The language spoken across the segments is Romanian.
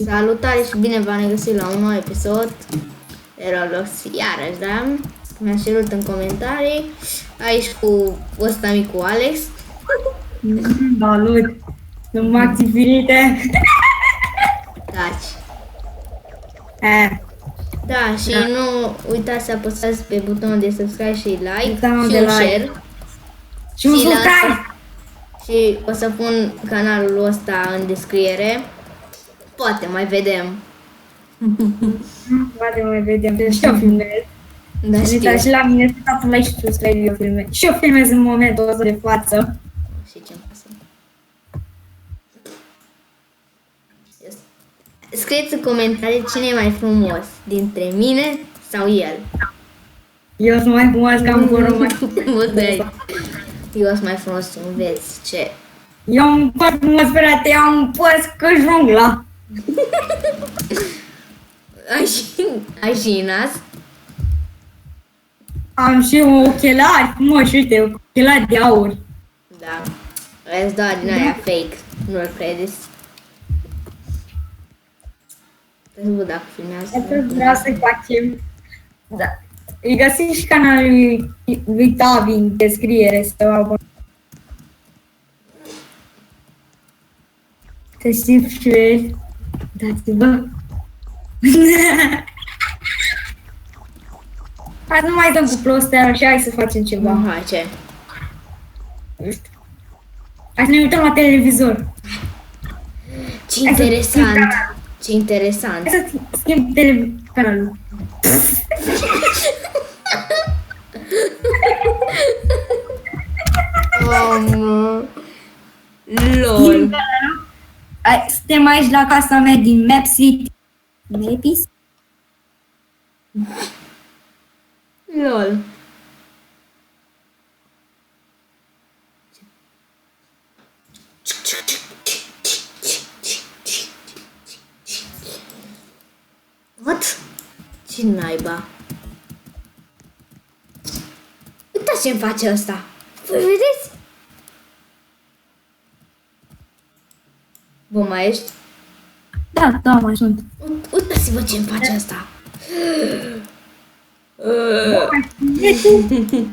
Salutare și bine v-am regăsit la un nou episod de Roblox, iarăși, da? Mi-a cerut în comentarii, aici cu ăsta mic cu Alex. Salut! Sunt Max Infinite! Taci. Da, și nu uitați să apăsați pe butonul de subscribe și like și un share. Și un subscribe! Și o să pun canalul ăsta în descriere. Poate mai vedem. Poate mai vedem, și eu filmez. Da, știu. Și la mine, statul like și subscribe, eu filmez. Și eu filmez în momentul ăsta de față. Și ce-mi pasă. Scrieți în comentarii cine e mai frumos, dintre mine sau el. Eu sunt mai frumos ca un corp mai Eu sunt mai frumos, să înveți ce. Eu am foarte frumos, frate, eu am pus că jungla. Ai și nas? Am și ochelari frumoși, uite, ochelari de aur. Da. Îți doar din aia fake, nu-l credeți. Să văd dacă filmează. Vreau să facem. Da. Îi găsiți și canalul lui Tavi în descriere să vă abonați. Să știți și el. Dați-vă. Hai să nu mai dăm cu prostea și hai să facem ceva. Hai, ce? Nu știu. Hai să ne uităm la televizor. Ce interesant. Ce interesant. Hai să schimb canalul. LOL. Suntem aici la casa mea din Map City. Mapis? LOL. What? Ce naiba? Uitați ce-mi face ăsta. Voi vedeți? Bă, mai ești? Da, mai sunt. Uitați-vă ce-mi face ăsta.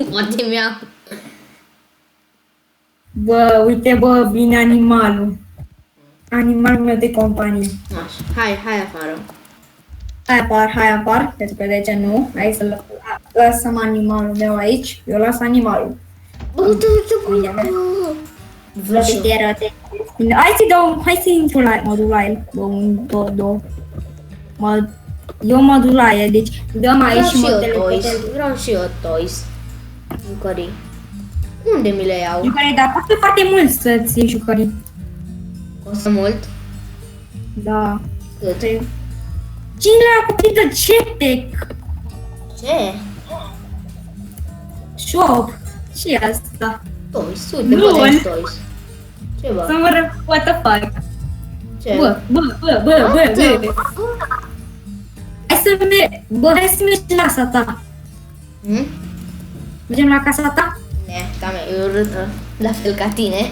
Poate mi-a... Bă, uite, bă, vine animalul. Animalul meu de companie. Așa, hai afară. Hai apar, pentru că de ce nu? Hai să lăsăm animalul meu aici. Eu las animalul. Bă, uite Vreau să te arate. Hai să intru la modul la el. Bă, 1, 2, 2. Eu modul la el, deci dăm aici și mă teleportez. Vreau și eu toys. Jucării. Unde mi le iau? Jucării, dar costă foarte mult să-ți iei jucării. Costă mult? Da. Cât? Cine a copit de jetpack? Ce? Shop. Ce asta? Toys, uite, bă, de toys. Ce, bă? Să mă rog, what the fuck? Ce? Bă. Hai să mergem la casa ta. Mergem la casa ta? Ne, ca mea, e urâtă. La fel ca tine.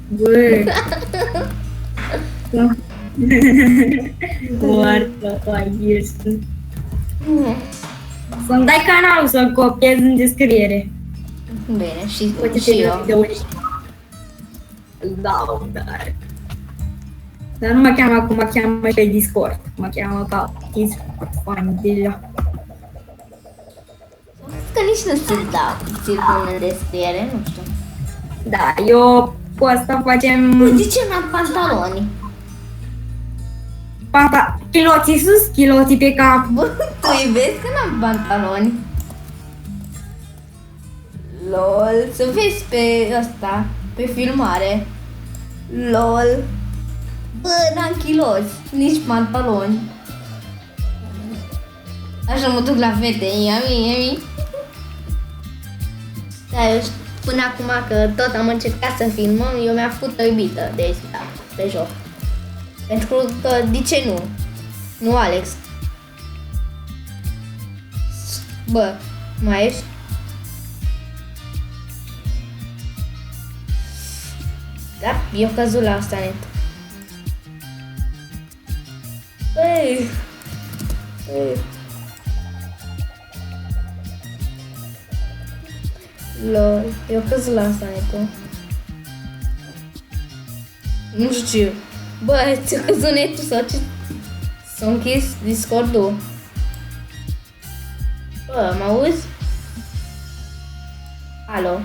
Bă. Foarte fain sunt. Să-mi dai canalul să-l copiez în descriere. Bine, și Și eu. Da, dar nu mă cheamă acum, mă cheamă pe Discord. Mă cheamă ca Discord fan deja. Că nici nu știu, da, ți-l pun în descriere, nu știu. Da, eu cu asta facem... De ce n-am pantaloni? Chiloții sus, chiloții pe cap. Bă, tu îi vezi că n-am pantaloni? LOL, să vezi pe ăsta, pe filmare. LOL. Bă, n-am chiloți, nici pantaloni. Așa mă duc la fete, iami. Da, eu până acum că tot am încercat să filmăm, eu mi-am făcut o iubită, deci da, pe joc. Pentru că, de ce nu? Nu, Alex. Bă, mai ești? Da, eu căzut la asta net. Băi! Lol, eu căzut la asta, Neto. Nu știu. Bă, ți-a căzut netul sau ce? S-a închis Discord-ul. Bă, mă auzi? Alo?